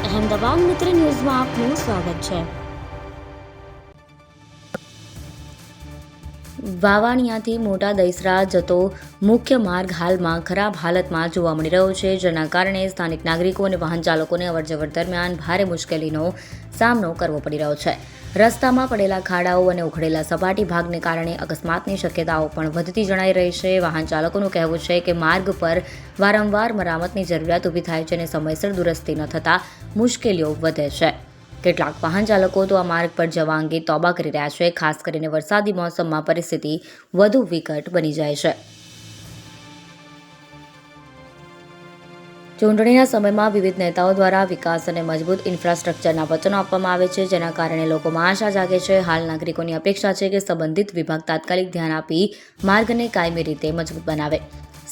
અહેમદાબાદ મિત્ર ન્યૂઝમાં આપનું સ્વાગત છે। વાવાણિયાથી મોટા દહીસરા જતો મુખ્ય માર્ગ હાલમાં ખરાબ હાલતમાં જોવા મળી રહ્યો છે, જેના કારણે સ્થાનિક નાગરિકો અને વાહન ચાલકોને અવરજવર દરમિયાન ભારે મુશ્કેલીનો સામનો કરવો પડી રહ્યો છે। રસ્તામાં પડેલા ખાડાઓ અને ઉખડેલા સપાટી ભાગને કારણે અકસ્માતની શક્યતાઓ પણ વધતી જણાઈ રહી છે। વાહન ચાલકોનું કહેવું છે કે માર્ગ પર વારંવાર મરામતની જરૂરિયાત ઊભી થાય છે અને સમયસર દુરસ્તી ન થતાં મુશ્કેલીઓ વધે છે। કેટલાક વાહન ચાલકો તો આ માર્ગ પર જવા અંગે તોબા કરી રહ્યા છે, ખાસ કરીને વરસાદી મોસમમાં પરિસ્થિતિ વધુ વિકટ બની જાય છે। ચૂંટણીના સમયમાં વિવિધ નેતાઓ દ્વારા વિકાસ અને મજબૂત ઇન્ફ્રાસ્ટ્રક્ચરના વચનો આપવામાં આવે છે, જેના કારણે લોકોમાં આશા જાગે છે। હાલ નાગરિકોની અપેક્ષા છે કે સંબંધિત વિભાગ તાત્કાલિક ધ્યાન આપી માર્ગને કાયમી રીતે મજબૂત બનાવે।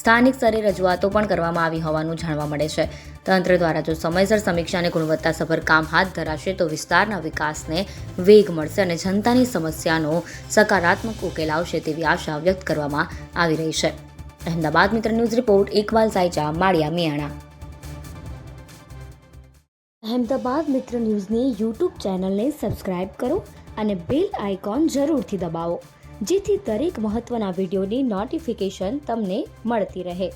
સ્થાનિક સ્તરે રજૂઆતો પણ કરવામાં આવી હોવાનું જાણવા મળે છે। તંત્ર દ્વારા જો સમયસર સમીક્ષા અને ગુણવત્તાસભર કામ હાથ ધરાશે તો વિસ્તારના વિકાસને વેગ મળશે અને જનતાની સમસ્યાનો સકારાત્મક ઉકેલ આવશે તેવી આશા વ્યક્ત કરવામાં આવી રહી છે। અહેમદાબાદ મિત્ર ન્યૂઝ રિપોર્ટ ઇકબાલ સાઈચા, માળિયા મિયાણા। અહેમદાબાદ મિત્ર ન્યૂઝની યુટ્યુબ ચેનલને સબસ્ક્રાઇબ કરો અને બેલ આઇકોન જરૂરથી દબાવો, જેથી દરેક મહત્ત્વના વિડીયોની નોટિફિકેશન તમને મળતી રહે।